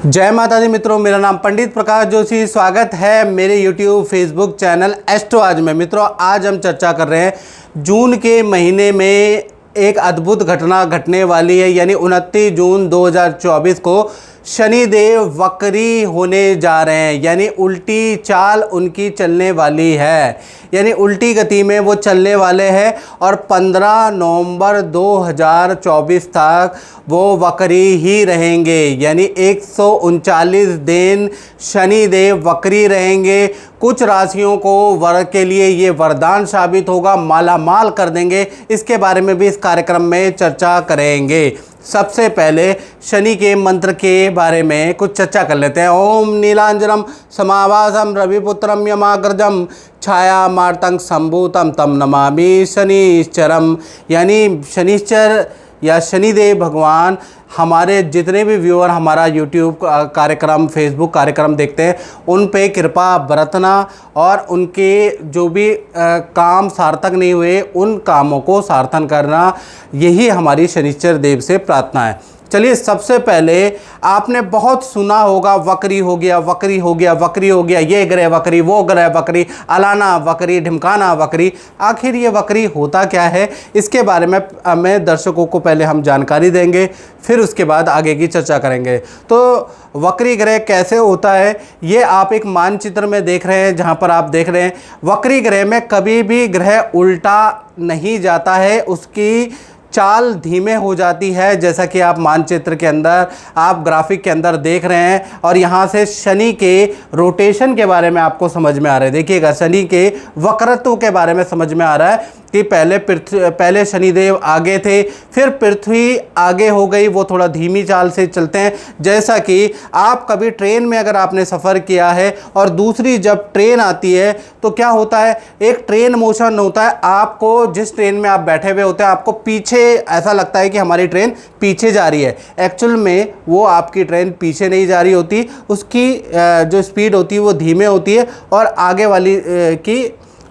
जय माता दी मित्रों, मेरा नाम पंडित प्रकाश जोशी। स्वागत है मेरे YouTube फेसबुक चैनल एस्ट्रो आज में। मित्रों, आज हम चर्चा कर रहे हैं जून के महीने में एक अद्भुत घटना घटने वाली है, यानी 29 जून 2024 को शनिदेव वक्री होने जा रहे हैं, यानी उल्टी चाल उनकी चलने वाली है, यानी उल्टी गति में वो चलने वाले हैं और 15 नवंबर 2024 तक वो वक्री ही रहेंगे, यानी 139 दिन शनिदेव वक्री रहेंगे। कुछ राशियों को वर्ग के लिए ये वरदान साबित होगा, माला माल कर देंगे। इसके बारे में भी इस कार्यक्रम में चर्चा करेंगे। सबसे पहले शनि के मंत्र के बारे में कुछ चर्चा कर लेते हैं। ओम नीलांजनम समावासम रविपुत्रम यमाग्रजम छाया मार्तंग संभूतम तम नमामि शनिश्चरम, यानी शनिश्चर या शनिदेव भगवान हमारे जितने भी व्यूअर हमारा यूट्यूब कार्यक्रम, फेसबुक कार्यक्रम देखते हैं, उन पे कृपा बरतना और उनके जो भी काम सार्थक नहीं हुए उन कामों को सार्थक करना, यही हमारी शनिश्चर देव से प्रार्थना है। चलिए, सबसे पहले आपने बहुत सुना होगा वक्री हो गया, वक्री हो गया, वक्री हो गया, ये ग्रह वक्री, वो ग्रह वक्री, अलाना वक्री, ढिमकाना वक्री। आखिर ये वक्री होता क्या है, इसके बारे में मैं दर्शकों को पहले हम जानकारी देंगे, फिर उसके बाद आगे की चर्चा करेंगे। तो वक्री ग्रह कैसे होता है, ये आप एक मानचित्र में देख रहे हैं। जहाँ पर आप देख रहे हैं वक्री ग्रह में कभी भी ग्रह उल्टा नहीं जाता है, उसकी चाल धीमे हो जाती है, जैसा कि आप मानचित्र के अंदर, आप ग्राफिक के अंदर देख रहे हैं। और यहाँ से शनि के रोटेशन के बारे में आपको समझ में आ रहा है। देखिएगा, शनि के वक्रत्व के बारे में समझ में आ रहा है कि पहले शनिदेव आगे थे, फिर पृथ्वी आगे हो गई, वो थोड़ा धीमी चाल से चलते हैं। जैसा कि आप कभी ट्रेन में अगर आपने सफ़र किया है और दूसरी जब ट्रेन आती है तो क्या होता है, एक ट्रेन मोशन होता है, आपको जिस ट्रेन में आप बैठे हुए होते हैं आपको पीछे ऐसा लगता है कि हमारी ट्रेन पीछे जा रही है। एक्चुअल में वो आपकी ट्रेन पीछे नहीं जा रही होती, उसकी जो स्पीड होती है वो धीमे होती है और आगे वाली की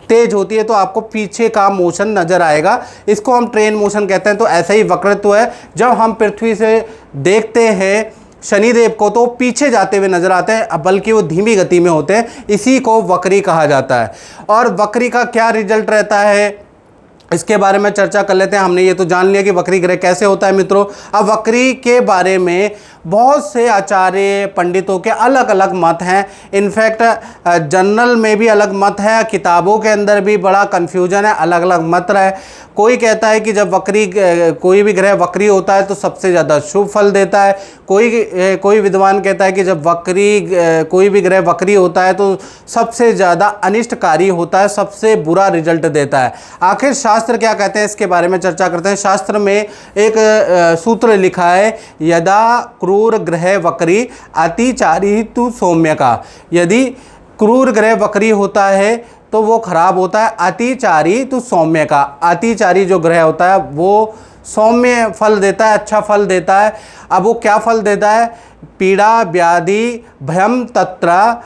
तेज होती है, तो आपको पीछे का मोशन नज़र आएगा। इसको हम ट्रेन मोशन कहते हैं। तो ऐसा ही वक्रत्व है, जब हम पृथ्वी से देखते हैं शनिदेव को तो पीछे जाते हुए नजर आते हैं, बल्कि वो धीमी गति में होते हैं। इसी को वक्री कहा जाता है। और वक्री का क्या रिजल्ट रहता है, इसके बारे में चर्चा कर लेते हैं। हमने ये तो जान लिया कि वक्री ग्रह कैसे होता है। मित्रों, अब वक्री के बारे में बहुत से आचार्य पंडितों के अलग अलग मत हैं। इनफैक्ट जर्नल में भी अलग मत है, किताबों के अंदर भी बड़ा कन्फ्यूजन है, अलग अलग मत है। कोई कहता है कि जब कोई भी ग्रह वक्री होता है तो सबसे ज़्यादा शुभ फल देता है। कोई विद्वान कहता है कि जब कोई भी ग्रह वक्री होता है तो सबसे ज़्यादा अनिष्टकारी होता है, सबसे बुरा रिजल्ट देता है। आखिर शास्त्र क्या कहते हैं, इसके बारे में चर्चा करते हैं। शास्त्र में एक सूत्र लिखा है, यदा क्रूर ग्रह वक्री अतिचारी तु सौम्य का। यदि क्रूर ग्रह वक्री होता है तो वो खराब होता है, अतिचारी तो सौम्य का। अतिचारी जो ग्रह होता है वो सौम्य फल देता है, अच्छा फल देता है। अब वो क्या फल देता है, पीड़ा व्याधि भयम तत्र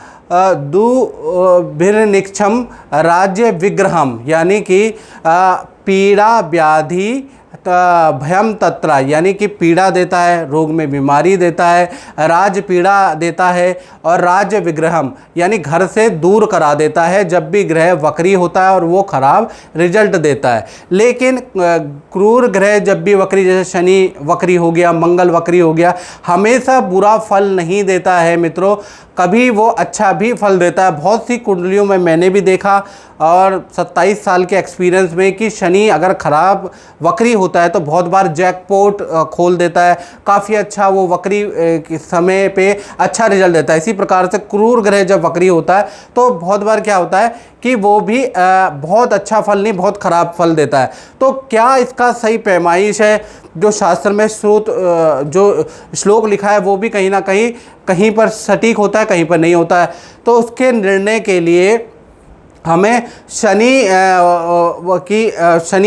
दुर्भिर्निक्षम राज्य विग्रहम, यानी कि पीड़ा व्याधि भयम तत्र, यानी कि पीड़ा देता है, रोग में बीमारी देता है, राज पीड़ा देता है, और राज्य विग्रहम यानी घर से दूर करा देता है जब भी ग्रह वक्री होता है और वो खराब रिजल्ट देता है। लेकिन क्रूर ग्रह जब भी वक्री, जैसे शनि वक्री हो गया, मंगल वक्री हो गया, हमेशा बुरा फल नहीं देता है। मित्रों, कभी वो अच्छा भी फल देता है। बहुत सी कुंडलियों में मैंने भी देखा और 27 साल के एक्सपीरियंस में कि शनि अगर खराब वक्री होता है तो बहुत बार जैकपॉट खोल देता है, काफ़ी अच्छा वो वक्री के समय पे अच्छा रिजल्ट देता है। इसी प्रकार से क्रूर ग्रह जब वक्री होता है तो बहुत बार क्या होता है कि वो भी बहुत अच्छा फल नहीं, बहुत ख़राब फल देता है। तो क्या इसका सही पैमाइश है, जो शास्त्र में जो श्लोक लिखा है वो भी कहीं ना कहीं पर सटीक होता है, कहीं पर नहीं होता है। तो उसके निर्णय के लिए हमें शनि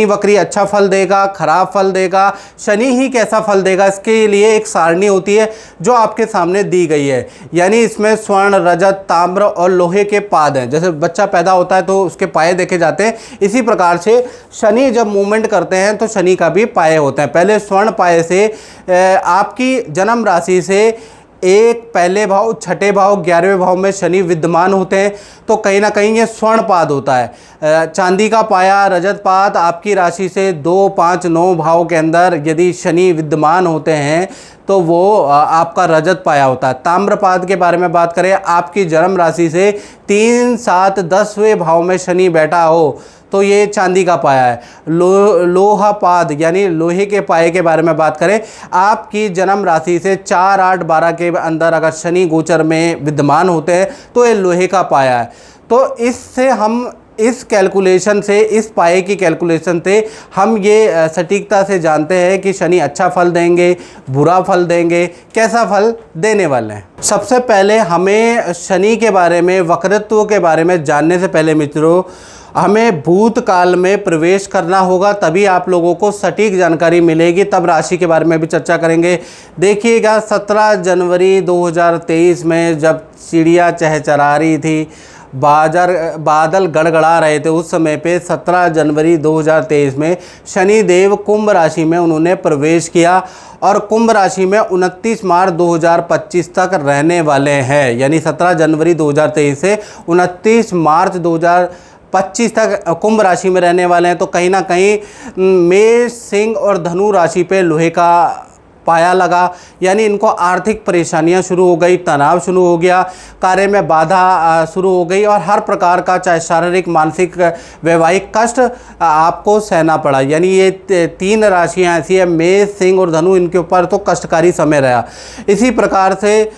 वक्री अच्छा फल देगा, खराब फल देगा, शनि ही कैसा फल देगा, इसके लिए एक सारणी होती है जो आपके सामने दी गई है। यानी इसमें स्वर्ण, रजत, ताम्र और लोहे के पाद हैं। जैसे बच्चा पैदा होता है तो उसके पाए देखे जाते हैं, इसी प्रकार से शनि जब मूवमेंट करते हैं तो शनि का भी पाए होते हैं। पहले स्वर्ण पाए से आपकी जन्म राशि से एक पहले भाव, छठे भाव, 11वें भाव में शनि विद्यमान होते हैं तो कहीं ना कहीं ये स्वर्णपाद होता है। चांदी का पाया, रजत पाद आपकी राशि से 2, 5, 9 भाव के अंदर यदि शनि विद्यमान होते हैं तो वो आपका रजत पाया होता है। ताम्रपाद के बारे में बात करें, आपकी जन्म राशि से 3, 7, 10वें भाव में शनि बैठा हो तो ये चांदी का पाया है। लोहापाद यानी लोहे के पाए के बारे में बात करें, आपकी जन्म राशि से 4, 8, 12 के अंदर अगर शनि गोचर में विद्यमान होते हैं तो ये लोहे का पाया है। तो इससे हम इस कैलकुलेशन से, इस पाए की कैलकुलेशन से हम ये सटीकता से जानते हैं कि शनि अच्छा फल देंगे, बुरा फल देंगे, कैसा फल देने वाले हैं। सबसे पहले हमें शनि के बारे में, वक्रत्व के बारे में जानने से पहले मित्रों, हमें भूतकाल में प्रवेश करना होगा, तभी आप लोगों को सटीक जानकारी मिलेगी। तब राशि के बारे में भी चर्चा करेंगे। देखिएगा 17 जनवरी 2023 में जब चिड़िया चहचहा रही थी, बादल गड़गड़ा रहे थे, उस समय पे 17 जनवरी 2023 में शनि देव कुंभ राशि में उन्होंने प्रवेश किया और कुंभ राशि में 29 मार्च 2025 तक रहने वाले हैं। यानी 17 जनवरी 2023 से 29 मार्च 2025 तक कुंभ राशि में रहने वाले हैं। तो कहीं ना कहीं मेष, सिंह और धनु राशि पे लोहे का पाया लगा, यानी इनको आर्थिक परेशानियां शुरू हो गई, तनाव शुरू हो गया, कार्य में बाधा शुरू हो गई और हर प्रकार का चाहे शारीरिक, मानसिक, वैवाहिक कष्ट आपको सहना पड़ा। यानी ये 3 राशियां ऐसी है, मेष, सिंह और धनु, इनके ऊपर तो कष्टकारी समय रहा। इसी प्रकार से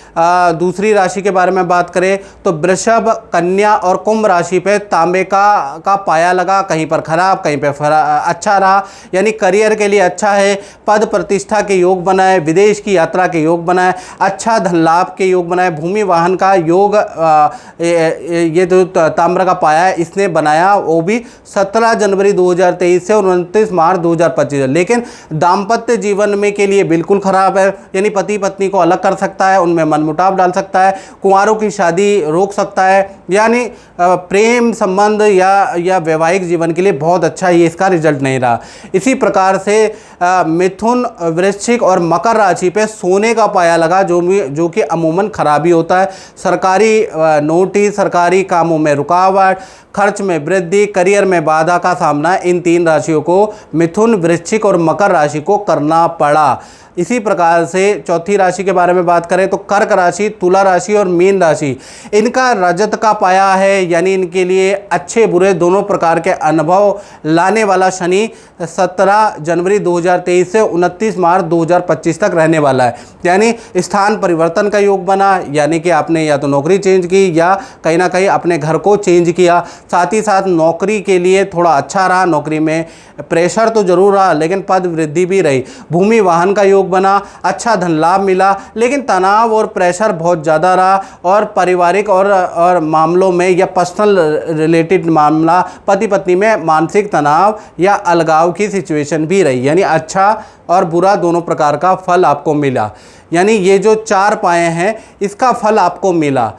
दूसरी राशि के बारे में बात करें तो वृषभ, कन्या और कुंभ राशि पे तांबे का पाया लगा, कहीं पर खराब, कहीं पर अच्छा रहा। यानी करियर के लिए अच्छा है, पद प्रतिष्ठा के योग बनाए, विदेश की यात्रा के योग बनाए, अच्छा धन लाभ के योग बनाए, भूमि वाहन का योग ये जो ताम्र का पाया है इसने बनाया, वो भी 17 जनवरी 2023 से 29 मार्च 2025। लेकिन दाम्पत्य जीवन में के लिए बिल्कुल खराब है, यानी पति पत्नी को अलग कर सकता है, उनमें मनमुटाव डाल सकता है, कुंवारों की शादी रोक सकता है। यानी प्रेम संबंध या वैवाहिक जीवन के लिए बहुत अच्छा ये इसका रिजल्ट नहीं रहा। इसी प्रकार से मिथुन, वृश्चिक और मकर राशि पे सोने का पाया लगा, जो कि अमूमन खराबी होता है। सरकारी नोटिस, सरकारी कामों में रुकावट, खर्च में वृद्धि, करियर में बाधा का सामना इन 3 राशियों को, मिथुन, वृश्चिक और मकर राशि को करना पड़ा। इसी प्रकार से चौथी राशि के बारे में बात करें तो कर्क राशि, तुला राशि और मीन राशि, इनका रजत का पाया है, यानी इनके लिए अच्छे बुरे दोनों प्रकार के अनुभव लाने वाला शनि 17 जनवरी 2023 से 29 मार्च 2025 तक रहने वाला है। यानी स्थान परिवर्तन का योग बना, यानी कि आपने या तो नौकरी चेंज की या कहीं ना कहीं अपने घर को चेंज किया। साथ ही साथ नौकरी के लिए थोड़ा अच्छा रहा, नौकरी में प्रेशर तो जरूर रहा लेकिन पद वृद्धि भी रही। भूमि वाहन का योग बना, अच्छा धन लाभ मिला, लेकिन तनाव और प्रेशर बहुत ज़्यादा रहा और पारिवारिक और मामलों में या पर्सनल रिलेटेड मामला, पति पत्नी में मानसिक तनाव या अलगाव की सिचुएशन भी रही। यानी अच्छा और बुरा दोनों प्रकार का फल आपको मिला। यानी ये जो 4 पाए हैं इसका फल आपको मिला।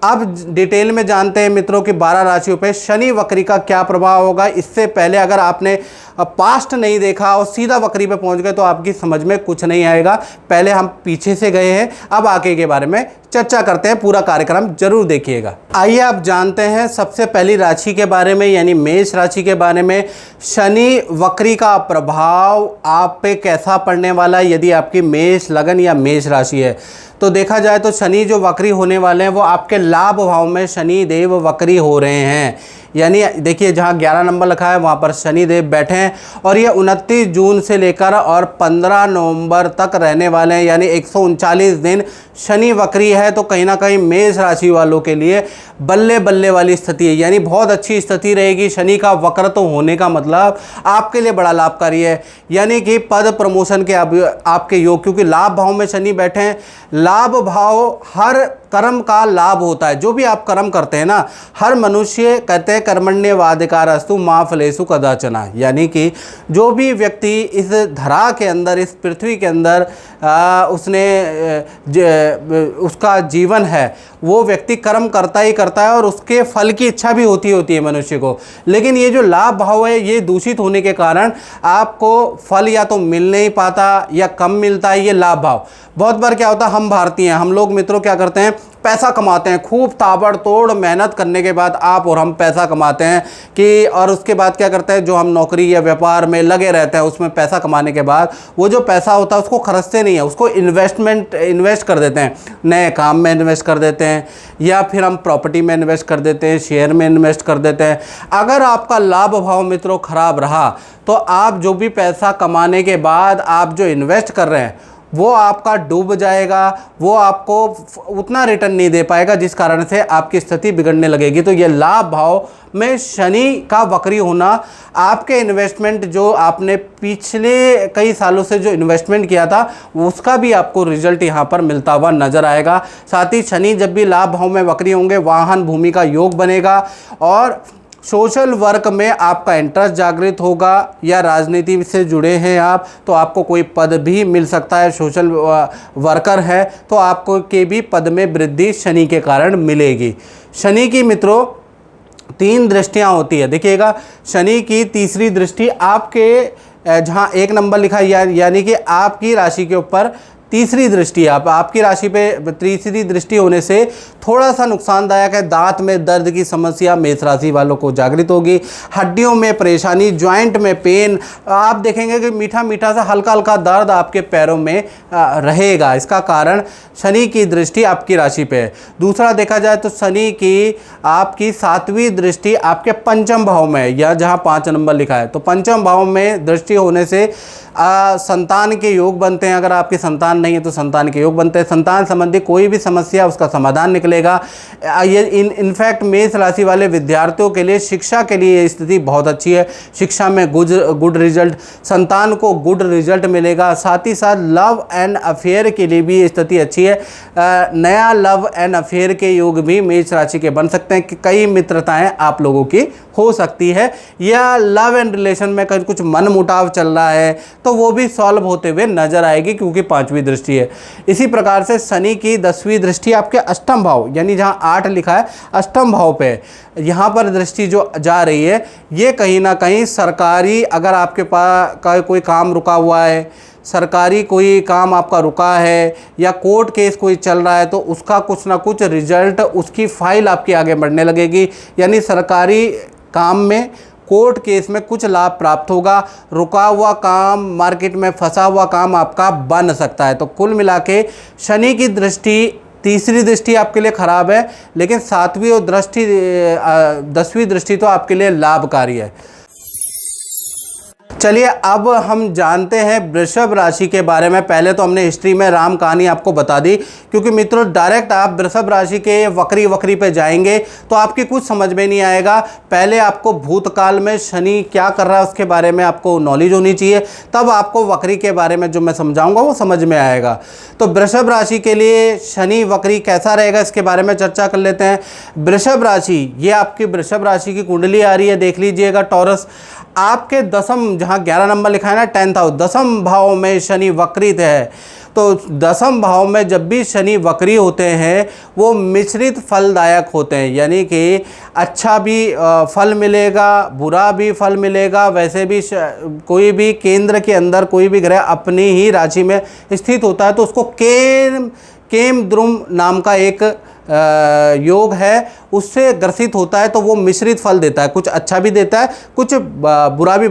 अब डिटेल में जानते हैं मित्रों कि 12 राशियों पे शनि वक्री का क्या प्रभाव होगा। इससे पहले अगर आपने पास्ट नहीं देखा और सीधा वक्री पे पहुंच गए तो आपकी समझ में कुछ नहीं आएगा। पहले हम पीछे से गए हैं, अब आगे के बारे में चर्चा करते हैं। पूरा कार्यक्रम जरूर देखिएगा। आइए आप जानते हैं सबसे पहली राशि के बारे में, यानी मेष राशि के बारे में। शनि वक्री का प्रभाव आप पे कैसा पड़ने वाला है यदि आपकी मेष लगन या मेष राशि है तो देखा जाए तो शनि जो वक्री होने वाले हैं वो आपके लाभ भाव में शनि देव वक्री हो रहे हैं। यानी देखिए जहाँ 11 नंबर लिखा है वहाँ पर शनि देव बैठे हैं और ये 29 जून से लेकर और 15 नवंबर तक रहने वाले हैं। यानी 139 दिन शनि वक्री है। तो कहीं ना कहीं मेष राशि वालों के लिए बल्ले बल्ले वाली स्थिति है, यानी बहुत अच्छी स्थिति रहेगी। शनि का वक्र तो होने का मतलब आपके लिए बड़ा लाभकारी है, यानी कि पद प्रमोशन के आपके योग, क्योंकि लाभ भाव में शनि बैठे हैं। लाभ भाव हर कर्म का लाभ होता है। जो भी आप कर्म करते हैं ना, हर मनुष्य कहते हैं कर्मण्येवाधिकारस्तु मा फलेषु कदाचन, यानी कि जो भी व्यक्ति इस धरा के अंदर, इस पृथ्वी के अंदर उसका जीवन है, वो व्यक्ति कर्म करता ही करता है और उसके फल की इच्छा भी होती है मनुष्य को। लेकिन ये जो लाभ भाव है ये दूषित होने के कारण आपको फल या तो मिल नहीं पाता या कम मिलता है, ये लाभ भाव। बहुत बार क्या होता है, हम भारतीय हैं, हम लोग मित्रों क्या करते हैं, पैसा कमाते हैं, खूब ताबड़तोड़ मेहनत करने के बाद आप और हम पैसा कमाते हैं कि, और उसके बाद क्या करते हैं, जो हम नौकरी या व्यापार में लगे रहते हैं उसमें पैसा कमाने के बाद वो जो पैसा होता है उसको खर्चते नहीं है, उसको इन्वेस्ट कर देते हैं, नए काम में इन्वेस्ट कर देते हैं, या फिर हम प्रॉपर्टी में इन्वेस्ट कर देते हैं, शेयर में इन्वेस्ट कर देते हैं। अगर आपका लाभ भाव मित्रों खराब रहा तो आप जो भी पैसा कमाने के बाद आप जो इन्वेस्ट कर रहे हैं वो आपका डूब जाएगा, वो आपको उतना रिटर्न नहीं दे पाएगा, जिस कारण से आपकी स्थिति बिगड़ने लगेगी। तो ये लाभ भाव में शनि का वक्री होना, आपके इन्वेस्टमेंट जो आपने पिछले कई सालों से जो इन्वेस्टमेंट किया था उसका भी आपको रिजल्ट यहाँ पर मिलता हुआ नजर आएगा। साथ ही शनि जब भी लाभ भाव में वक्री होंगे, वाहन भूमि का योग बनेगा और सोशल वर्क में आपका इंटरेस्ट जागृत होगा, या राजनीति से जुड़े हैं आप तो आपको कोई पद भी मिल सकता है, सोशल वर्कर है तो आपको के भी पद में वृद्धि शनि के कारण मिलेगी। शनि की मित्रों 3 दृष्टियां होती है, देखिएगा शनि की तीसरी दृष्टि आपके जहां 1 नंबर लिखा है यानी कि आपकी राशि के ऊपर तीसरी दृष्टि, आपकी राशि पे तीसरी दृष्टि होने से थोड़ा सा नुकसानदायक है। दांत में दर्द की समस्या मेष राशि वालों को जागृत होगी, हड्डियों में परेशानी, जॉइंट में पेन, आप देखेंगे कि मीठा मीठा सा हल्का हल्का दर्द आपके पैरों में रहेगा। इसका कारण शनि की दृष्टि आपकी राशि पे है। दूसरा देखा जाए तो शनि की आपकी 7वीं दृष्टि आपके पंचम भाव में है, या जहाँ 5 नंबर लिखा है तो पंचम भाव में दृष्टि होने से संतान के योग बनते हैं। अगर आपकी संतान नहीं है तो संतान के योग बनते हैं। संतान संबंधी कोई भी समस्या उसका समाधान निकलेगा। ये इनफैक्ट मेष राशि वाले विद्यार्थियों के लिए, शिक्षा के लिए ये स्थिति बहुत अच्छी है। शिक्षा में गुड रिजल्ट, संतान को गुड रिजल्ट मिलेगा। साथ ही साथ लव एंड अफेयर के लिए भी ये स्थिति अच्छी है। नया लव एंड अफेयर के योग भी मेष राशि के बन सकते हैं कि कई मित्रताएं आप लोगों की हो सकती है, या लव एंड रिलेशन में कहीं कुछ मन मुटाव चल रहा है तो वो भी सॉल्व होते हुए नजर आएगी, क्योंकि 5वीं दृष्टि है। इसी प्रकार से शनि की 10वीं दृष्टि आपके अष्टम भाव, यानी जहाँ 8 लिखा है अष्टम भाव पे, यहाँ पर दृष्टि जो जा रही है ये कहीं ना कहीं सरकारी, अगर आपके पास कोई काम रुका हुआ है, सरकारी कोई काम आपका रुका है, या कोर्ट केस कोई चल रहा है तो उसका कुछ ना कुछ रिजल्ट, उसकी फाइल आपकी आगे बढ़ने लगेगी। यानी सरकारी काम में, कोर्ट केस में कुछ लाभ प्राप्त होगा। रुका हुआ काम, मार्केट में फंसा हुआ काम आपका बन सकता है। तो कुल मिला के शनि की दृष्टि, तीसरी दृष्टि आपके लिए खराब है, लेकिन 7वीं और 10वीं दृष्टि तो आपके लिए लाभकारी है। चलिए अब हम जानते हैं वृषभ राशि के बारे में। पहले तो हमने हिस्ट्री में राम कहानी आपको बता दी, क्योंकि मित्रों डायरेक्ट आप वृषभ राशि के वक्री पे जाएंगे तो आपकी कुछ समझ में नहीं आएगा। पहले आपको भूतकाल में शनि क्या कर रहा है उसके बारे में आपको नॉलेज होनी चाहिए, तब आपको वक्री के बारे में जो मैं समझाऊंगा वो समझ में आएगा। तो वृषभ राशि के लिए शनि वक्री कैसा रहेगा इसके बारे में चर्चा कर लेते हैं। वृषभ राशि, ये आपकी वृषभ राशि की कुंडली आ रही है, देख लीजिएगा टॉरस। आपके दसम, जहाँ 11 नंबर लिखा है ना 10th हाउस, दसम भाव में शनि वक्रित है। तो दसम भाव में जब भी शनि वक्री होते हैं वो मिश्रित फलदायक होते हैं, यानी कि अच्छा भी फल मिलेगा, बुरा भी फल मिलेगा। वैसे भी कोई भी केंद्र के अंदर कोई भी ग्रह अपनी ही राशि में स्थित होता है तो उसको केम द्रुम नाम का एक योग है, उससे ग्रसित होता है तो वो मिश्रित फल देता है, कुछ अच्छा भी देता है कुछ बुरा भी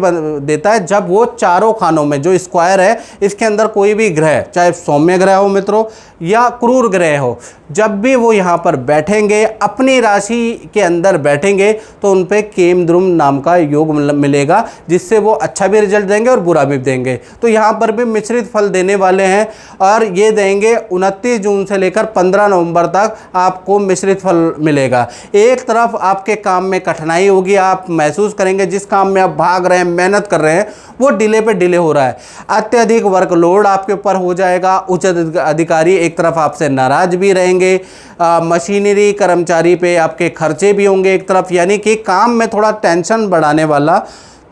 देता है। जब वो चारों खानों में, जो स्क्वायर है इसके अंदर कोई भी ग्रह, चाहे सौम्य ग्रह हो मित्रों या क्रूर ग्रह हो, जब भी वो यहाँ पर बैठेंगे, अपनी राशि के अंदर बैठेंगे तो उन पे केमद्रुम नाम का योग मिलेगा, जिससे वो अच्छा भी रिजल्ट देंगे और बुरा भी देंगे। तो यहाँ पर भी मिश्रित फल देने वाले हैं और ये देंगे 29 जून से लेकर 15 नवंबर तक आपको मिश्रित फल मिलेगा। एक तरफ आपके काम में कठिनाई होगी, आप महसूस करेंगे जिस काम में आप भाग रहे हैं, मेहनत कर रहे हैं, वो डिले पे डिले हो रहा है। अत्यधिक वर्कलोड आपके ऊपर हो जाएगा। उच्च अधिकारी एक तरफ आपसे नाराज भी रहेंगे। मशीनरी कर्मचारी पे आपके खर्चे भी होंगे एक तरफ, यानी कि काम में थोड़ा टेंशन बढ़ाने वाला,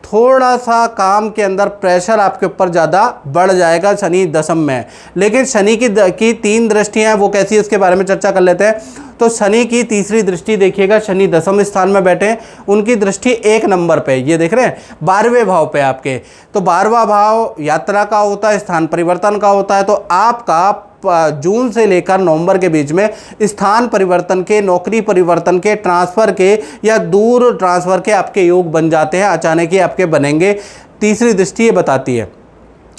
थोड़ा सा काम के अंदर प्रेशर आपके ऊपर ज़्यादा बढ़ जाएगा। शनि दशम में, लेकिन शनि की 3 दृष्टियाँ हैं, वो कैसी है उसके बारे में चर्चा कर लेते हैं। तो शनि की तीसरी दृष्टि देखिएगा, शनि दशम स्थान में बैठे हैं, उनकी दृष्टि 1 नंबर पे, ये देख रहे हैं 12वें भाव पे आपके। तो 12वां भाव यात्रा का होता है, स्थान परिवर्तन का होता है। तो आपका जून से लेकर नवंबर के बीच में स्थान परिवर्तन के, नौकरी परिवर्तन के, ट्रांसफ़र के या दूर ट्रांसफ़र के आपके योग बन जाते हैं, अचानक ही आपके बनेंगे। तीसरी दृष्टि ये बताती है।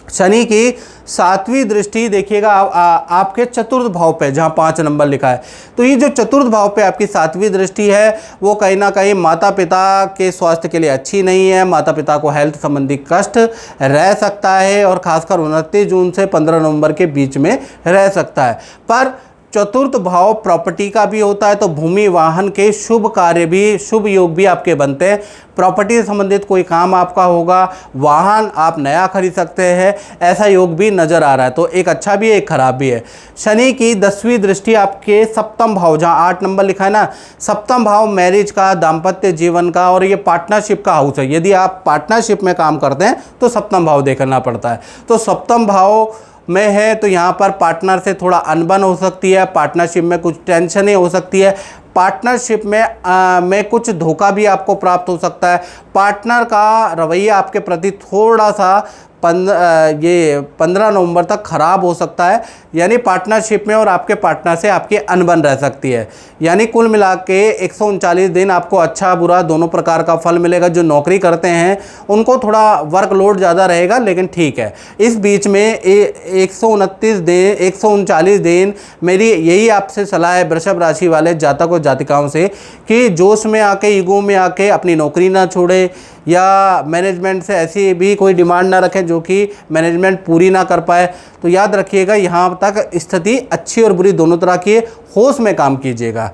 शनि की 7वीं दृष्टि देखिएगा आपके चतुर्थ भाव पे, जहाँ 5 नंबर लिखा है। तो ये जो चतुर्थ भाव पे आपकी 7वीं दृष्टि है, वो कहीं ना कहीं माता पिता के स्वास्थ्य के लिए अच्छी नहीं है। माता पिता को हेल्थ संबंधी कष्ट रह सकता है, और खासकर 29 जून से 15 नवंबर के बीच में रह सकता है। पर चतुर्थ भाव प्रॉपर्टी का भी होता है, तो भूमि वाहन के शुभ कार्य भी, शुभ योग भी आपके बनते हैं। प्रॉपर्टी से संबंधित कोई काम आपका होगा, वाहन आप नया खरीद सकते हैं, ऐसा योग भी नज़र आ रहा है। तो एक अच्छा भी है, एक खराब भी है। शनि की 10वीं दृष्टि आपके सप्तम भाव, जहाँ 8 नंबर लिखा है ना, सप्तम भाव मैरिज का, दाम्पत्य जीवन का, और ये पार्टनरशिप का हाउस है। यदि आप पार्टनरशिप में काम करते हैं तो सप्तम भाव देखना पड़ता है। तो सप्तम भाव में है, तो यहाँ पर पार्टनर से थोड़ा अनबन हो सकती है, पार्टनरशिप में कुछ टेंशनें हो सकती है, पार्टनरशिप में कुछ धोखा भी आपको प्राप्त हो सकता है। पार्टनर का रवैया आपके प्रति थोड़ा सा 15 नवंबर तक ख़राब हो सकता है, यानी पार्टनरशिप में और आपके पार्टनर से आपकी अनबन रह सकती है। यानी कुल मिला के 139 दिन आपको अच्छा बुरा दोनों प्रकार का फल मिलेगा। जो नौकरी करते हैं उनको थोड़ा वर्कलोड ज़्यादा रहेगा, लेकिन ठीक है। इस बीच में 139 दिन मेरी यही आपसे सलाह है वृषभ राशि वाले जातक और जातिकाओं से, कि जोश में आके, ईगो में आके अपनी नौकरी ना छोड़े, या मैनेजमेंट से ऐसी भी कोई डिमांड ना रखें जो कि मैनेजमेंट पूरी ना कर पाए। तो याद रखिएगा, यहाँ तक स्थिति अच्छी और बुरी दोनों तरह की है, होश में काम कीजिएगा।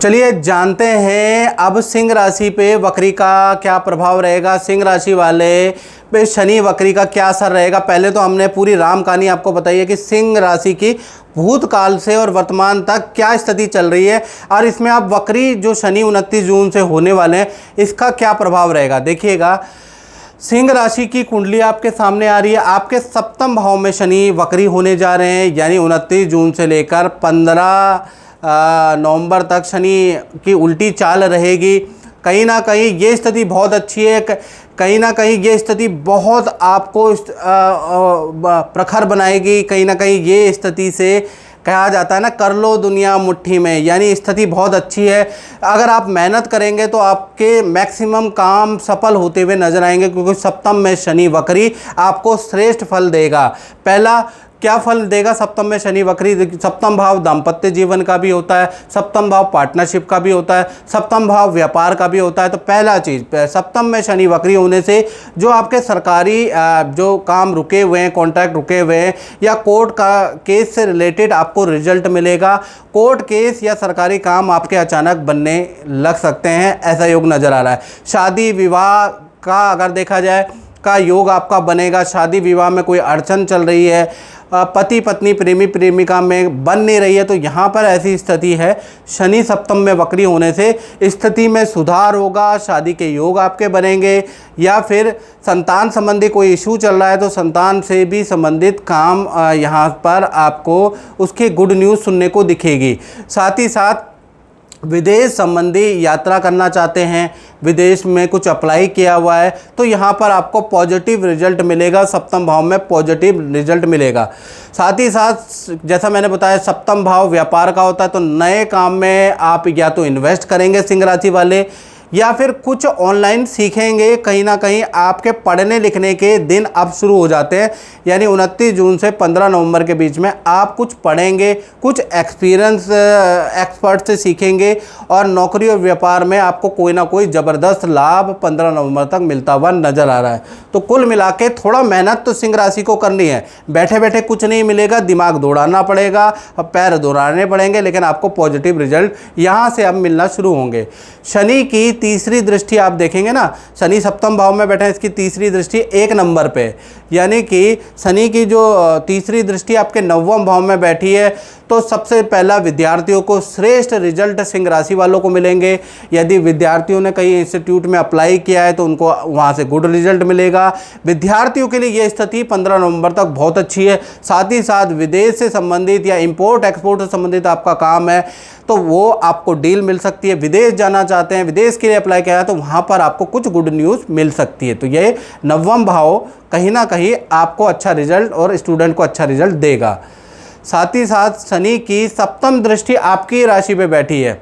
चलिए जानते हैं अब सिंह राशि पे वक्री का क्या प्रभाव रहेगा, सिंह राशि वाले पे शनि वक्री का क्या असर रहेगा। पहले तो हमने पूरी राम कहानी आपको बताई है कि सिंह राशि की भूतकाल से और वर्तमान तक क्या स्थिति चल रही है, और इसमें आप वक्री जो शनि 29 जून से होने वाले हैं, इसका क्या प्रभाव रहेगा। देखिएगा, सिंह राशि की कुंडली आपके सामने आ रही है। आपके सप्तम भाव में शनि वक्री होने जा रहे हैं, यानी 29 जून से लेकर 15 नवंबर तक शनि की उल्टी चाल रहेगी। कहीं ना कहीं ये स्थिति बहुत अच्छी है, कहीं ना कहीं ये स्थिति बहुत आपको प्रखर बनाएगी। कहीं ना कहीं ये स्थिति से कहा जाता है ना, कर लो दुनिया मुट्ठी में, यानी स्थिति बहुत अच्छी है। अगर आप मेहनत करेंगे तो आपके मैक्सिमम काम सफल होते हुए नजर आएंगे, क्योंकि सप्तम में शनि वक्री आपको श्रेष्ठ फल देगा। पहला क्या फल देगा सप्तम में शनि वक्री? सप्तम भाव दाम्पत्य जीवन का भी होता है, सप्तम भाव पार्टनरशिप का भी होता है, सप्तम भाव व्यापार का भी होता है। तो पहला चीज़, सप्तम में शनि वक्री होने से जो आपके सरकारी जो काम रुके हुए हैं, कॉन्ट्रैक्ट रुके हुए हैं, या कोर्ट का केस से रिलेटेड आपको रिजल्ट मिलेगा। कोर्ट केस या सरकारी काम आपके अचानक बनने लग सकते हैं, ऐसा योग नज़र आ रहा है। शादी विवाह का अगर देखा जाए का योग आपका बनेगा। शादी विवाह में कोई अड़चन चल रही है, पति पत्नी प्रेमी प्रेमिका में बन नहीं रही है, तो यहाँ पर ऐसी स्थिति है, शनि सप्तम में वक्री होने से स्थिति में सुधार होगा। शादी के योग आपके बनेंगे, या फिर संतान संबंधी कोई इशू चल रहा है तो संतान से भी संबंधित काम यहाँ पर आपको उसकी गुड न्यूज़ सुनने को दिखेगी। साथ ही साथ विदेश संबंधी यात्रा करना चाहते हैं, विदेश में कुछ अप्लाई किया हुआ है, तो यहाँ पर आपको पॉजिटिव रिजल्ट मिलेगा। सप्तम भाव में पॉजिटिव रिजल्ट मिलेगा। साथ ही साथ जैसा मैंने बताया, सप्तम भाव व्यापार का होता है, तो नए काम में आप या तो इन्वेस्ट करेंगे सिंह राशि वाले, या फिर कुछ ऑनलाइन सीखेंगे। कहीं ना कहीं आपके पढ़ने लिखने के दिन अब शुरू हो जाते हैं, यानी 29 जून से 15 नवंबर के बीच में आप कुछ पढ़ेंगे, कुछ एक्सपीरियंस एक्सपर्ट से सीखेंगे और नौकरी और व्यापार में आपको कोई ना कोई ज़बरदस्त लाभ 15 नवंबर तक मिलता हुआ नज़र आ रहा है। तो कुल मिला के थोड़ा मेहनत तो सिंह राशि को करनी है, बैठे बैठे कुछ नहीं मिलेगा, दिमाग दौड़ाना पड़ेगा, पैर दौड़ाने पड़ेंगे, लेकिन आपको पॉजिटिव रिजल्ट यहाँ से अब मिलना शुरू होंगे। शनि की तीसरी दृष्टि आप देखेंगे ना, शनि सप्तम भाव में बैठे हैं, इसकी तीसरी दृष्टि 1 नंबर पे, यानी कि शनि की जो तीसरी दृष्टि आपके 9वें भाव में बैठी है। तो सबसे पहला विद्यार्थियों को श्रेष्ठ रिजल्ट सिंह राशि वालों को मिलेंगे। यदि विद्यार्थियों ने कई इंस्टीट्यूट में अप्लाई किया है तो उनको वहाँ से गुड रिजल्ट मिलेगा। विद्यार्थियों के लिए ये स्थिति 15 नवंबर तक बहुत अच्छी है। साथ ही साथ विदेश से संबंधित या इंपोर्ट एक्सपोर्ट से संबंधित आपका काम है तो वो आपको डील मिल सकती है। विदेश जाना चाहते हैं, विदेश के लिए अप्लाई किया है तो वहाँ पर आपको कुछ गुड न्यूज़ मिल सकती है। तो ये 9वां भाव कहीं ना कहीं आपको अच्छा रिजल्ट और स्टूडेंट को अच्छा रिजल्ट देगा। साथ ही साथ शनि की सप्तम दृष्टि आपकी राशि पे बैठी है,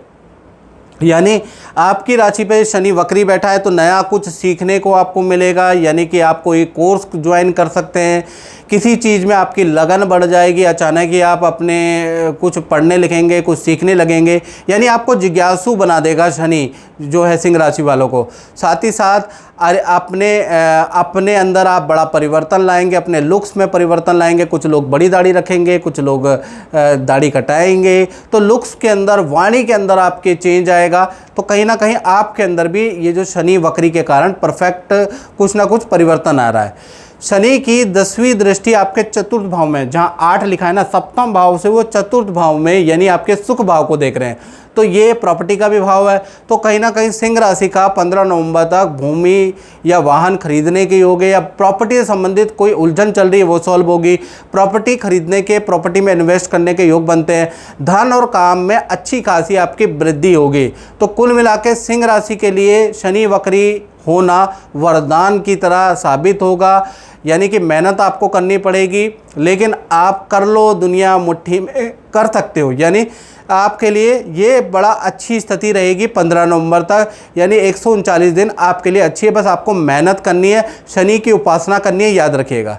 यानी आपकी राशि पे शनि वक्री बैठा है तो नया कुछ सीखने को आपको मिलेगा, यानी कि आप कोई कोर्स ज्वाइन कर सकते हैं, किसी चीज़ में आपकी लगन बढ़ जाएगी, अचानक ही आप अपने कुछ पढ़ने लिखेंगे, कुछ सीखने लगेंगे, यानी आपको जिज्ञासु बना देगा शनि जो है सिंह राशि वालों को। साथ ही साथ अपने अंदर आप बड़ा परिवर्तन लाएंगे, अपने लुक्स में परिवर्तन लाएंगे। कुछ लोग बड़ी दाढ़ी रखेंगे, कुछ लोग दाढ़ी कटाएंगे, तो लुक्स के अंदर, वाणी के अंदर आपके चेंज आएगा। तो कहीं ना कहीं आपके अंदर भी ये जो शनि वक्री के कारण परफेक्ट कुछ ना कुछ परिवर्तन आ रहा है। शनि की 10वीं दृष्टि आपके चतुर्थ भाव में, जहाँ 8 लिखा है ना, सप्तम भाव से वो चतुर्थ भाव में यानी आपके सुख भाव को देख रहे हैं, तो ये प्रॉपर्टी का भी भाव है। तो कहीं ना कहीं सिंह राशि का 15 नवंबर तक भूमि या वाहन खरीदने के योग है, या प्रॉपर्टी से संबंधित कोई उलझन चल रही है वो सॉल्व होगी, प्रॉपर्टी खरीदने के, प्रॉपर्टी में इन्वेस्ट करने के योग बनते हैं, धन और काम में अच्छी खासी आपकी वृद्धि होगी। तो कुल मिला के सिंह राशि के लिए शनि वक्री होना वरदान की तरह साबित होगा, यानी कि मेहनत आपको करनी पड़ेगी, लेकिन आप कर लो, दुनिया मुट्ठी में कर सकते हो। यानी आपके लिए ये बड़ा अच्छी स्थिति रहेगी 15 नवंबर तक, यानी 139 दिन आपके लिए अच्छी है। बस आपको मेहनत करनी है, शनि की उपासना करनी है, याद रखिएगा।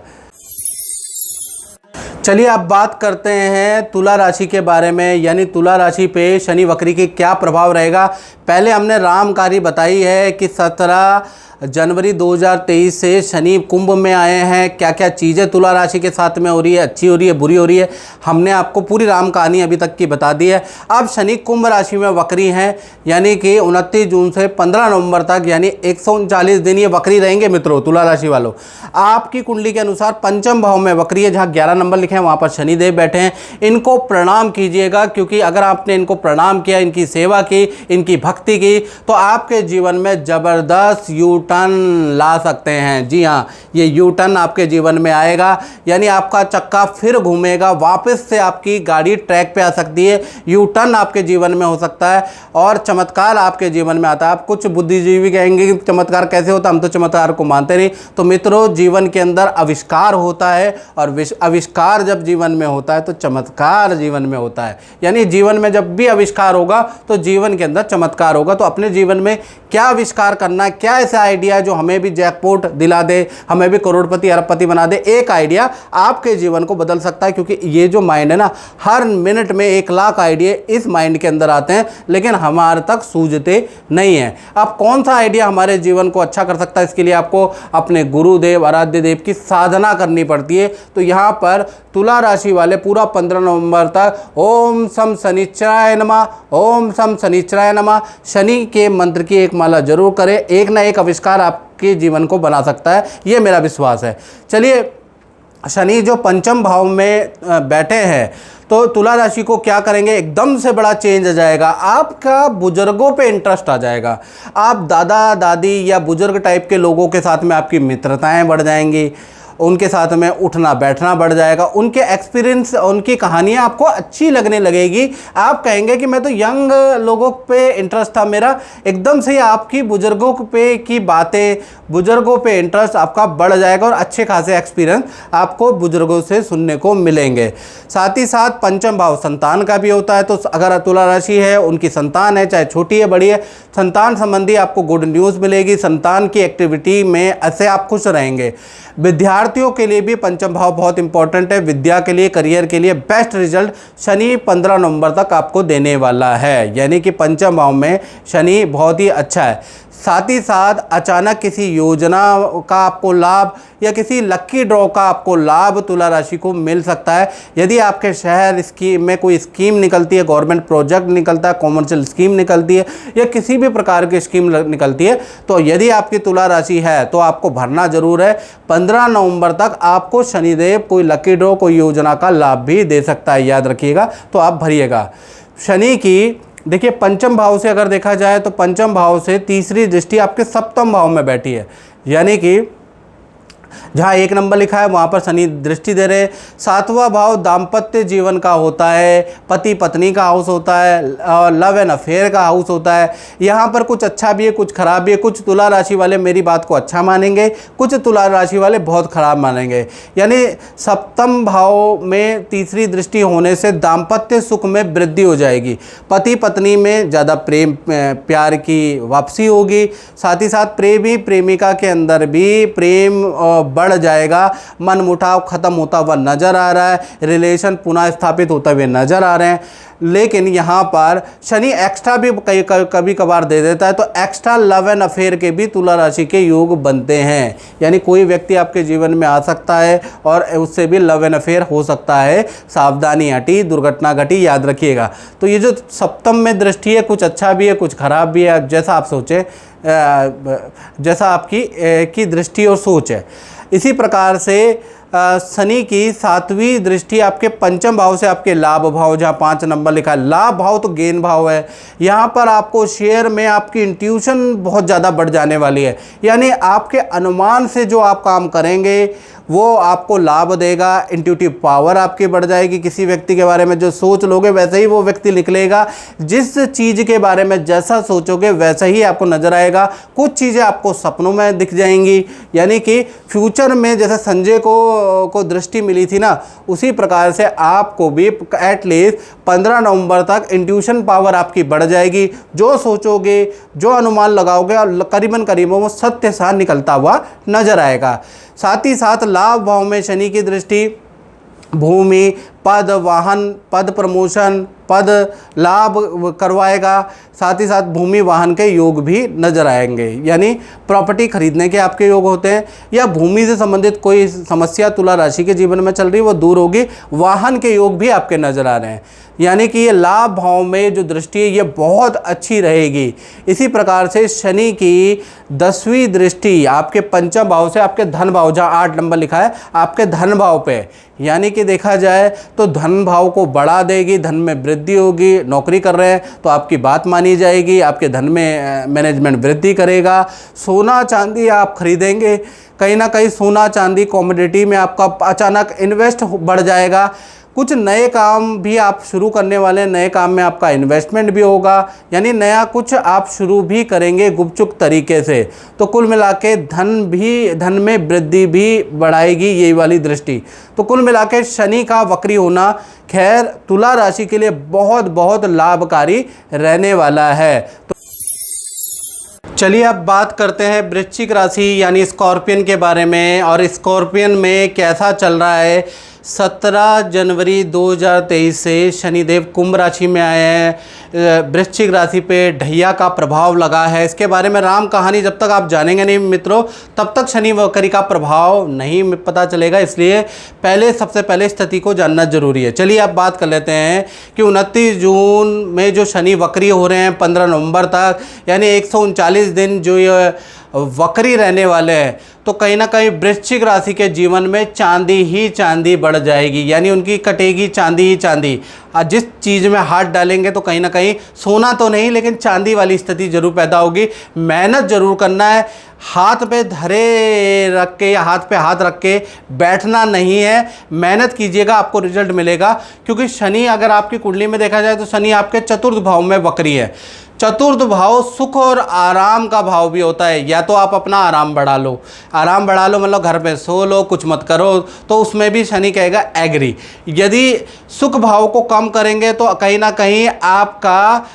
चलिए अब बात करते हैं तुला राशि के बारे में, यानी तुला राशि पे शनि वक्री की क्या प्रभाव रहेगा। पहले हमने रामकारी बताई है कि 17 जनवरी 2023 से शनि कुंभ में आए हैं, क्या क्या चीज़ें तुला राशि के साथ में हो रही है, अच्छी हो रही है, बुरी हो रही है, हमने आपको पूरी राम कहानी अभी तक की बता दी है। अब शनि कुंभ राशि में वक्री हैं, यानी कि 29 जून से 15 नवंबर तक, यानी 139 दिन ये वक्री रहेंगे। मित्रों तुला राशि वालों, आपकी कुंडली के अनुसार पंचम भाव में वक्री है, जहाँ 11 नंबर लिखे हैं वहाँ पर शनिदेव बैठे हैं। इनको प्रणाम कीजिएगा, क्योंकि अगर आपने इनको प्रणाम किया, इनकी सेवा की, इनकी भक्ति की, तो आपके जीवन में ज़बरदस्त यू टर्न ला सकते हैं। जी हाँ, ये यू टर्न आपके जीवन में आएगा, यानी आपका चक्का फिर घूमेगा, वापस से आपकी गाड़ी ट्रैक पे आ सकती है। यू टर्न आपके जीवन में हो सकता है और चमत्कार आपके जीवन में आता है। आप कुछ बुद्धिजीवी कहेंगे कि चमत्कार कैसे होता है, हम तो चमत्कार को मानते नहीं। तो मित्रों, जीवन के अंदर आविष्कार होता है, और आविष्कार जब जीवन में होता है तो चमत्कार जीवन में होता है। यानी जीवन में जब भी आविष्कार होगा तो जीवन के अंदर चमत्कार होगा। तो अपने जीवन में क्या आविष्कार करना है, क्या ऐसा आइडिया है जो हमें भी जैकपॉट दिला दे, हमें भी करोड़पति अरबपति बना दे। एक आइडिया आपके जीवन को बदल सकता है, क्योंकि ये जो माइंड है ना, हर मिनट में 1 लाख आइडिया इस माइंड के अंदर आते हैं, लेकिन हमारे तक सूझते नहीं हैं। अब कौन सा आइडिया हमारे जीवन को अच्छा कर सकता है, इसके लिए आपको अपने गुरुदेव, आराध्य देव की साधना करनी पड़ती है। तो यहाँ पर तुला राशि वाले पूरा 15 नवंबर तक ओम सम शनिश्चराय नमः, ओम सम शनिश्चराय नमः, शनि के मंत्र की एक माला जरूर करें। एक ना एक आविष्कार आपके जीवन को बना सकता है, ये मेरा विश्वास है। चलिए, शनि जो पंचम भाव में बैठे हैं, तो तुला राशि को क्या करेंगे, एकदम से बड़ा चेंज आ जाएगा। आपका बुजुर्गों पे इंटरेस्ट आ जाएगा, आप दादा दादी या बुजुर्ग टाइप के लोगों के साथ में आपकी मित्रताएं बढ़ जाएंगी, उनके साथ में उठना बैठना बढ़ जाएगा, उनके एक्सपीरियंस, उनकी कहानियाँ आपको अच्छी लगने लगेगी। आप कहेंगे कि मैं तो यंग लोगों पे इंटरेस्ट था मेरा, एकदम से आपकी बुजुर्गों पे की बातें, बुजुर्गों पे इंटरेस्ट आपका बढ़ जाएगा और अच्छे खासे एक्सपीरियंस आपको बुजुर्गों से सुनने को मिलेंगे। साथ ही साथ पंचम भाव संतान का भी होता है, तो अगर तुला राशि है, उनकी संतान है, चाहे छोटी है बड़ी है, संतान संबंधी आपको गुड न्यूज़ मिलेगी। संतान की एक्टिविटी में ऐसे आप खुश रहेंगे। विद्यार्थियों के लिए भी पंचम भाव बहुत इंपॉर्टेंट है। विद्या के लिए, करियर के लिए बेस्ट रिजल्ट शनि 15 नवंबर तक आपको देने वाला है, यानी कि पंचम भाव में शनि बहुत ही अच्छा है। साथ ही साथ अचानक किसी योजना का आपको लाभ या किसी लक्की ड्रॉ का आपको लाभ तुला राशि को मिल सकता है। यदि आपके शहर स्कीम में कोई स्कीम निकलती है, गवर्नमेंट प्रोजेक्ट निकलता है, कॉमर्शियल स्कीम निकलती है या किसी भी प्रकार की स्कीम निकलती है, तो यदि आपकी तुला राशि है तो आपको भरना जरूर है। 15 नवंबर तक आपको शनिदेव कोई लक्की ड्रॉ, कोई योजना का लाभ भी दे सकता है, याद रखिएगा, तो आप भरिएगा। शनि की देखिए पंचम भाव से अगर देखा जाए तो पंचम भाव से तीसरी दृष्टि आपके सप्तम भाव में बैठी है, यानी कि जहाँ 1 नंबर लिखा है वहाँ पर शनि दृष्टि दे रहे हैं। 7वां भाव दाम्पत्य जीवन का होता है, पति पत्नी का हाउस होता है और लव एंड अफेयर का हाउस होता है। यहाँ पर कुछ अच्छा भी है, कुछ खराब भी है। कुछ तुला राशि वाले मेरी बात को अच्छा मानेंगे, कुछ तुला राशि वाले बहुत खराब मानेंगे। यानी सप्तम भाव में तीसरी दृष्टि होने से दाम्पत्य सुख में वृद्धि हो जाएगी, पति पत्नी में ज़्यादा प्रेम प्यार की वापसी होगी। साथ ही साथ प्रेमी प्रेमिका के अंदर भी प्रेम बढ़ जाएगा, मनमुटाव खत्म होता हुआ नजर आ रहा है, रिलेशन पुनः स्थापित होते हुए नजर आ रहे हैं। लेकिन यहाँ पर शनि एक्स्ट्रा भी कभी कभार दे देता है, तो एक्स्ट्रा लव एंड अफेयर के भी तुला राशि के योग बनते हैं। यानी कोई व्यक्ति आपके जीवन में आ सकता है और उससे भी लव एंड अफेयर हो सकता है। सावधानी हटी, दुर्घटना घटी, याद रखिएगा। तो ये जो सप्तम में दृष्टि है, कुछ अच्छा भी है, कुछ खराब भी है, जैसा आप सोचें, जैसा आपकी की दृष्टि और सोच है। इसी प्रकार से शनि की 7वीं दृष्टि आपके पंचम भाव से आपके लाभ भाव, जहाँ 5 नंबर लिखा है, लाभ भाव तो गेन भाव है। यहाँ पर आपको शेयर में आपकी इंट्यूशन बहुत ज़्यादा बढ़ जाने वाली है, यानी आपके अनुमान से जो आप काम करेंगे वो आपको लाभ देगा। इंट्यूटिव पावर आपकी बढ़ जाएगी। किसी व्यक्ति के बारे में जो सोच लोगे वैसे ही वो व्यक्ति निकलेगा। जिस चीज़ के बारे में जैसा सोचोगे वैसा ही आपको नजर आएगा। कुछ चीज़ें आपको सपनों में दिख जाएंगी, यानी कि फ्यूचर में जैसे संजय को दृष्टि मिली थी ना, उसी प्रकार से आपको भी एटलीस्ट 15 नवंबर तक इंट्यूशन पावर आपकी बढ़ जाएगी। जो सोचोगे, जो अनुमान लगाओगे, और करीबन वो सत्य सा निकलता हुआ नजर आएगा। साथ ही साथ लाभ भाव में शनि की दृष्टि भूमि, पद, वाहन, पद प्रमोशन, पद लाभ करवाएगा। साथ ही साथ भूमि वाहन के योग भी नजर आएंगे, यानी प्रॉपर्टी खरीदने के आपके योग होते हैं, या भूमि से संबंधित कोई समस्या तुला राशि के जीवन में चल रही है वो दूर होगी। वाहन के योग भी आपके नजर आ रहे हैं, यानी कि ये लाभ भाव में जो दृष्टि है ये बहुत अच्छी रहेगी। इसी प्रकार से शनि की 10वीं दृष्टि आपके पंचम भाव से आपके धन भाव, जहाँ 8 नंबर लिखा है, आपके धन भाव पे, यानी कि देखा जाए तो धन भाव को बढ़ा देगी, धन में वृद्धि होगी। नौकरी कर रहे हैं तो आपकी बात मानी जाएगी, आपके धन में मैनेजमेंट वृद्धि करेगा। सोना चांदी आप खरीदेंगे, कहीं ना कहीं सोना चांदी कॉमोडिटी में आपका अचानक इन्वेस्ट बढ़ जाएगा। कुछ नए काम भी आप शुरू करने वाले हैं, नए काम में आपका इन्वेस्टमेंट भी होगा, यानी नया कुछ आप शुरू भी करेंगे गुपचुप तरीके से। तो कुल मिला के धन में वृद्धि भी बढ़ाएगी ये वाली दृष्टि। तो कुल मिला के शनि का वक्री होना खैर तुला राशि के लिए बहुत बहुत लाभकारी रहने वाला है। तो चलिए अब बात करते हैं वृश्चिक राशि यानी स्कॉर्पियन के बारे में, और स्कॉर्पियन में कैसा चल रहा है। 17 जनवरी 2023 से शनिदेव कुंभ राशि में आए हैं। वृश्चिक राशि पे ढैया का प्रभाव लगा है। इसके बारे में राम कहानी जब तक आप जानेंगे नहीं मित्रों, तब तक शनि वक्री का प्रभाव नहीं पता चलेगा। इसलिए सबसे पहले स्थिति को जानना जरूरी है। चलिए अब बात कर लेते हैं कि 29 जून में जो शनि वक्री हो रहे हैं 15 नवंबर तक, यानी 139 दिन जो ये वक्री रहने वाले हैं, तो कहीं ना कहीं वृश्चिक राशि के जीवन में चांदी ही चांदी बढ़ जाएगी, यानी उनकी कटेगी चांदी ही चांदी। जिस चीज़ में हाथ डालेंगे तो कहीं ना कहीं सोना तो नहीं लेकिन चांदी वाली स्थिति जरूर पैदा होगी। मेहनत जरूर करना है, हाथ पे धरे रख के या हाथ पे हाथ रख के बैठना नहीं है, मेहनत कीजिएगा, आपको रिजल्ट मिलेगा। क्योंकि शनि अगर आपकी कुंडली में देखा जाए तो शनि आपके चतुर्थ भाव में वक्री है। चतुर्थ भाव सुख और आराम का भाव भी होता है। या तो आप अपना आराम बढ़ा लो, आराम बढ़ा लो मतलब घर पे सो लो, कुछ मत करो, तो उसमें भी शनि कहेगा एग्री। यदि सुख भाव को कम करेंगे तो कहीं ना कहीं आपका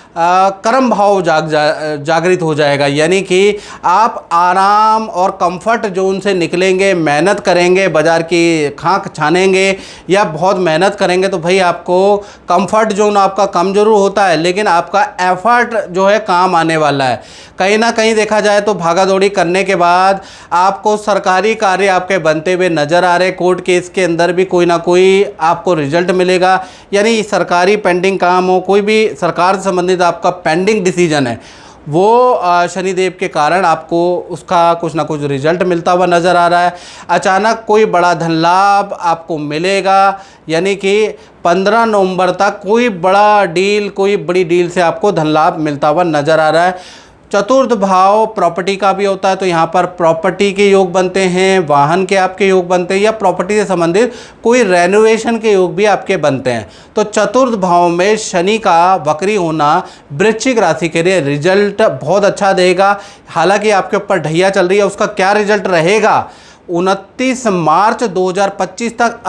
कर्म भाव जागृत हो जाएगा, यानी कि आप आराम और कंफर्ट जोन से निकलेंगे, मेहनत करेंगे, बाजार की खाक छानेंगे या बहुत मेहनत करेंगे तो भाई आपको कंफर्ट जोन आपका कम जरूर होता है लेकिन आपका एफर्ट जो है काम आने वाला है। कहीं ना कहीं देखा जाए तो भागा दौड़ी करने के बाद आपको सरकारी कार्य आपके बनते हुए नजर आ रहे, कोर्ट केस के अंदर भी कोई ना कोई आपको रिजल्ट मिलेगा, यानी सरकारी पेंडिंग काम हो, कोई भी सरकार से संबंधित आपका पेंडिंग डिसीजन है वो शनिदेव के कारण आपको उसका कुछ ना कुछ रिजल्ट मिलता हुआ नज़र आ रहा है। अचानक कोई बड़ा धन लाभ आपको मिलेगा, यानी कि 15 नवंबर तक कोई बड़ा डील, कोई बड़ी डील से आपको धन लाभ मिलता हुआ नज़र आ रहा है। चतुर्थ भाव प्रॉपर्टी का भी होता है, तो यहाँ पर प्रॉपर्टी के योग बनते हैं, वाहन के आपके योग बनते हैं या प्रॉपर्टी से संबंधित कोई रेनोवेशन के योग भी आपके बनते हैं। तो चतुर्थ भाव में शनि का वक्री होना वृश्चिक राशि के लिए रिजल्ट बहुत अच्छा देगा। हालांकि आपके ऊपर ढैया चल रही है, उसका क्या रिजल्ट रहेगा 29 मार्च 2025 तक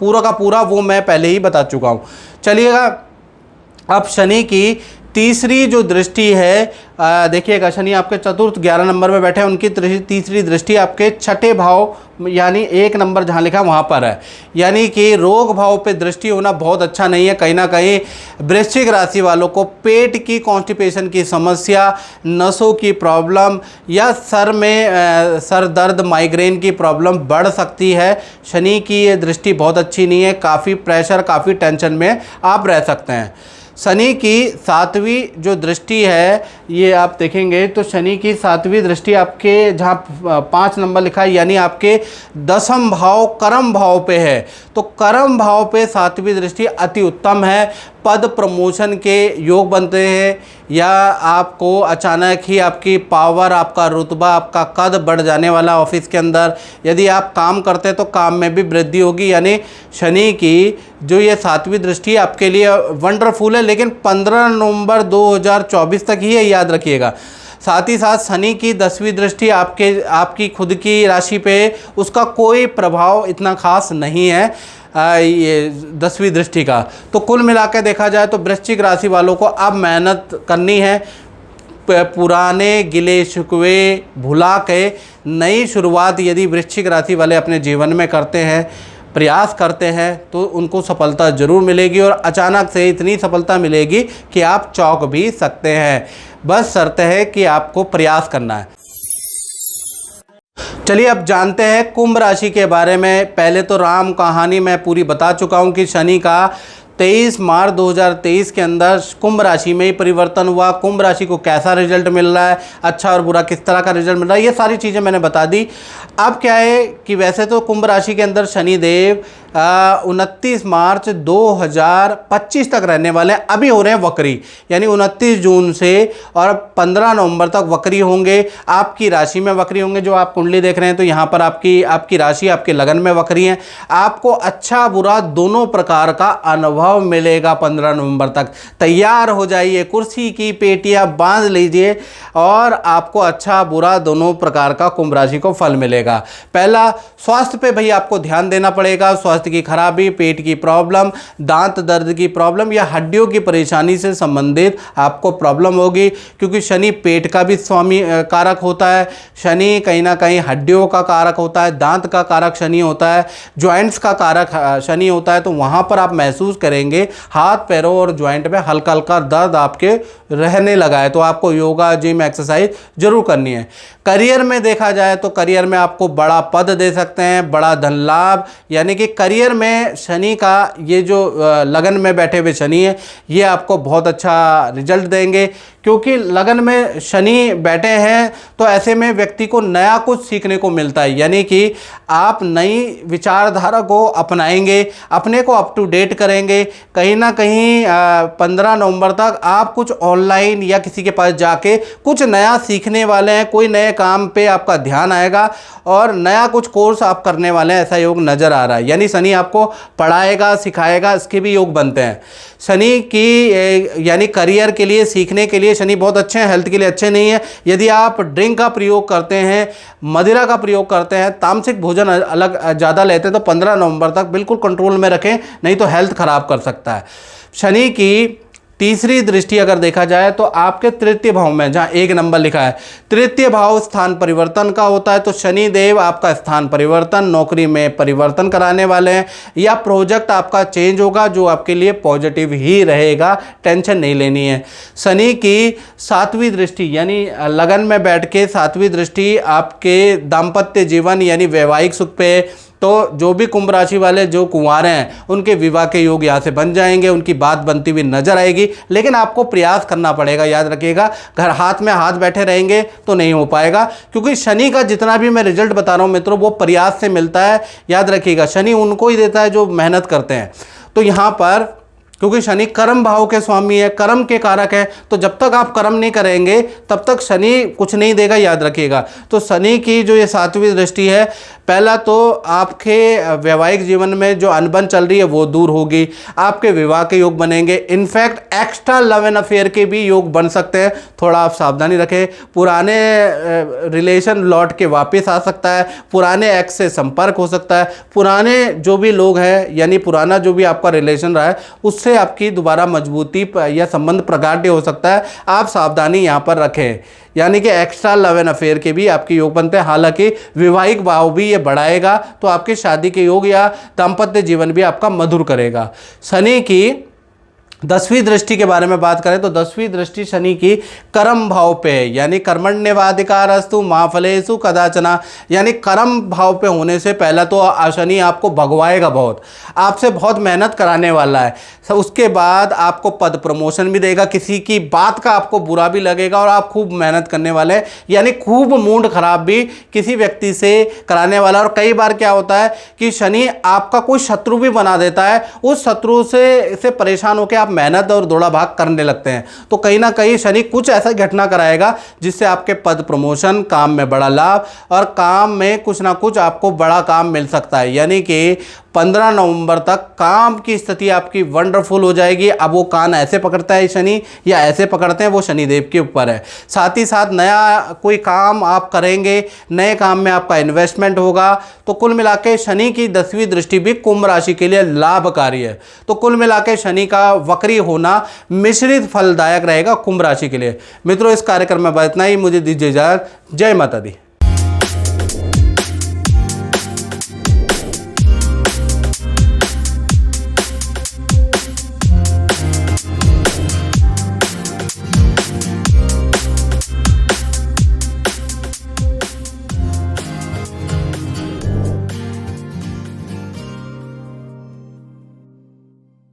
पूरा का पूरा वो मैं पहले ही बता चुका हूँ। चलिएगा, अब शनि की तीसरी जो दृष्टि है, देखिएगा शनि आपके चतुर्थ 11 नंबर में बैठे हैं, उनकी तीसरी दृष्टि आपके छठे भाव यानी 1 नंबर जहाँ लिखा वहाँ पर है, यानी कि रोग भाव पे दृष्टि होना बहुत अच्छा नहीं है। कहीं ना कहीं वृश्चिक राशि वालों को पेट की कॉन्स्टिपेशन की समस्या, नसों की प्रॉब्लम या सर में सर दर्द, माइग्रेन की प्रॉब्लम बढ़ सकती है। शनि की ये दृष्टि बहुत अच्छी नहीं है, काफ़ी प्रेशर, काफ़ी टेंशन में आप रह सकते हैं। शनि की 7वीं जो दृष्टि है ये आप देखेंगे तो शनि की 7वीं दृष्टि आपके जहाँ 5 नंबर लिखा है यानी आपके 10म भाव कर्म भाव पे है। तो कर्म भाव पे 7वीं दृष्टि अति उत्तम है। पद प्रमोशन के योग बनते हैं या आपको अचानक ही आपकी पावर, आपका रुतबा, आपका कद बढ़ जाने वाला ऑफिस के अंदर। यदि आप काम करते हैं तो काम में भी वृद्धि होगी, यानी शनि की जो ये 7वीं दृष्टि आपके लिए वंडरफुल है, लेकिन 15 नवंबर 2024 तक ही है, याद रखिएगा। साथ ही साथ शनि की 10वीं दृष्टि आपकी खुद की राशि पे, उसका कोई प्रभाव इतना खास नहीं है ये 10वीं दृष्टि का। तो कुल मिलाकर देखा जाए तो वृश्चिक राशि वालों को अब मेहनत करनी है, पुराने गिले शिकवे भुला के नई शुरुआत यदि वृश्चिक राशि वाले अपने जीवन में करते हैं, प्रयास करते हैं तो उनको सफलता जरूर मिलेगी और अचानक से इतनी सफलता मिलेगी कि आप चौंक भी सकते हैं। बस शर्त है कि आपको प्रयास करना है। चलिए अब जानते हैं कुंभ राशि के बारे में। पहले तो राम कहानी मैं पूरी बता चुका हूं कि शनि का 23 मार्च 2023 के अंदर कुंभ राशि में ही परिवर्तन हुआ। कुंभ राशि को कैसा रिजल्ट मिल रहा है, अच्छा और बुरा किस तरह का रिजल्ट मिल रहा है, ये सारी चीज़ें मैंने बता दी। अब क्या है कि वैसे तो कुंभ राशि के अंदर शनिदेव 29 मार्च 2025 तक रहने वाले हैं। अभी हो रहे हैं वक्री, यानी 29 जून से और 15 नवंबर तक वक्री होंगे। आपकी राशि में वक्री होंगे। जो आप कुंडली देख रहे हैं तो यहाँ पर आपकी राशि आपके लगन में वक्री है। आपको अच्छा बुरा दोनों प्रकार का अनुभव मिलेगा। 15 नवंबर तक तैयार हो जाइए, कुर्सी की पेटियाँ बांध लीजिए और आपको अच्छा बुरा दोनों प्रकार का कुंभ राशि को फल मिलेगा। पहला, स्वास्थ्य पे भई आपको ध्यान देना पड़ेगा। स्वास्थ्य की खराबी, पेट की प्रॉब्लम, दांत दर्द की प्रॉब्लम या हड्डियों की परेशानी से संबंधित आपको प्रॉब्लम होगी, क्योंकि शनि पेट का भी स्वामी कारक होता है। शनि कहीं ना कहीं हड्डियों का कारक होता है, दांत का कारक शनि होता है, जॉइंट्स का कारक शनि होता है। तो वहां पर आप महसूस करेंगे करेंगे हाथ पैरों और ज्वाइंट में हल्का हल्का दर्द आपके रहने लगा है, तो आपको योगा जिम एक्सरसाइज जरूर करनी है। करियर में देखा जाए तो करियर में आपको बड़ा पद दे सकते हैं, बड़ा धन लाभ, यानी कि करियर में शनि का ये जो लगन में बैठे हुए शनि है ये आपको बहुत अच्छा रिजल्ट देंगे, क्योंकि लगन में शनि बैठे हैं तो ऐसे में व्यक्ति को नया कुछ सीखने को मिलता है, यानी कि आप नई विचारधारा को अपनाएंगे, अपने को अप टू डेट करेंगे। कहीं ना कहीं 15 नवंबर तक आप कुछ ऑनलाइन या किसी के पास जाके कुछ नया सीखने वाले हैं, कोई नए काम पे आपका ध्यान आएगा और नया कुछ कोर्स आप करने वाले हैं, ऐसा योग नज़र आ रहा है। यानी शनि आपको पढ़ाएगा सिखाएगा, इसके भी योग बनते हैं। शनि की यानी करियर के लिए सीखने के लिए शनि बहुत अच्छे हैं, हेल्थ के लिए अच्छे नहीं है। यदि आप ड्रिंक का प्रयोग करते हैं, मदिरा का प्रयोग करते हैं, तामसिक भोजन अलग ज़्यादा लेते हैं तो 15 नवंबर तक बिल्कुल कंट्रोल में रखें, नहीं तो हेल्थ ख़राब कर सकता है। शनि की तीसरी दृष्टि अगर देखा जाए तो आपके तृतीय भाव में, जहाँ 1 नंबर लिखा है तृतीय भाव स्थान परिवर्तन का होता है, तो शनि देव आपका स्थान परिवर्तन, नौकरी में परिवर्तन कराने वाले हैं या प्रोजेक्ट आपका चेंज होगा जो आपके लिए पॉजिटिव ही रहेगा, टेंशन नहीं लेनी है। शनि की 7वीं दृष्टि यानी लगन में बैठ के 7वीं दृष्टि आपके दाम्पत्य जीवन यानी वैवाहिक सुख पे, तो जो भी कुंभ राशि वाले जो कुंवारे हैं उनके विवाह के योग यहाँ से बन जाएंगे, उनकी बात बनती हुई नजर आएगी। लेकिन आपको प्रयास करना पड़ेगा, याद रखिएगा, घर हाथ में हाथ बैठे रहेंगे तो नहीं हो पाएगा, क्योंकि शनि का जितना भी मैं रिजल्ट बता रहा हूँ मित्रों वो प्रयास से मिलता है। याद रखिएगा शनि उनको ही देता है जो मेहनत करते हैं। तो यहाँ पर क्योंकि शनि कर्म भाव के स्वामी है, कर्म के कारक है, तो जब तक आप कर्म नहीं करेंगे तब तक शनि कुछ नहीं देगा, याद रखिएगा। तो शनि की जो ये 7वीं दृष्टि है, पहला तो आपके वैवाहिक जीवन में जो अनबन चल रही है वो दूर होगी, आपके विवाह के योग बनेंगे, in fact extra love and affair के भी योग बन सकते हैं। थोड़ा आप सावधानी रखें, पुराने रिलेशन लौट के वापस आ सकता है, पुराने एक्स से संपर्क हो सकता है, पुराने जो भी लोग हैं यानी पुराना जो भी आपका रिलेशन रहा है उससे आपकी दोबारा मजबूती या संबंध प्रगाढ़ हो सकता है। आप सावधानी यहाँ पर रखें, यानी कि एक्स्ट्रा लव एंड अफेयर के भी आपके योग बनते हैं। हालांकि वैवाहिक भाव भी ये बढ़ाएगा तो आपके शादी के योग या दाम्पत्य जीवन भी आपका मधुर करेगा। शनि की 10वीं दृष्टि के बारे में बात करें तो 10वीं दृष्टि शनि की कर्म भाव पे है, यानी कर्मण्येवाधिकारस्तु मा फलेषु कदाचन, यानी कर्म भाव पे होने से पहला तो शनि आपको भगवाएगा बहुत, आपसे बहुत मेहनत कराने वाला है। उसके बाद आपको पद प्रमोशन भी देगा, किसी की बात का आपको बुरा भी लगेगा और आप खूब मेहनत करने वाले हैं, यानी खूब मूड खराब भी किसी व्यक्ति से कराने वाला। और कई बार क्या होता है कि शनि आपका कोई शत्रु भी बना देता है, उस शत्रु से परेशान होकर आप मेहनत और दौड़ा भाग करने लगते हैं। तो कहीं ना कहीं शनि कुछ ऐसा घटना कराएगा जिससे आपके पद प्रमोशन, काम में बड़ा लाभ और काम में कुछ ना कुछ आपको बड़ा काम मिल सकता है। यानी कि 15 नवंबर तक काम की स्थिति आपकी वंडरफुल हो जाएगी। अब वो कान ऐसे पकड़ता है शनि या ऐसे पकड़ते हैं वो शनिदेव के ऊपर है। साथ ही साथ नया कोई काम आप करेंगे, नए काम में आपका इन्वेस्टमेंट होगा। तो कुल मिला के शनि की 10वीं दृष्टि भी कुंभ राशि के लिए लाभकारी है। तो कुल मिला के शनि का वक्री होना मिश्रित फलदायक रहेगा कुंभ राशि के लिए। मित्रों, इस कार्यक्रम में इतना ही, मुझे दीजिए इजाजत। जय माता दी।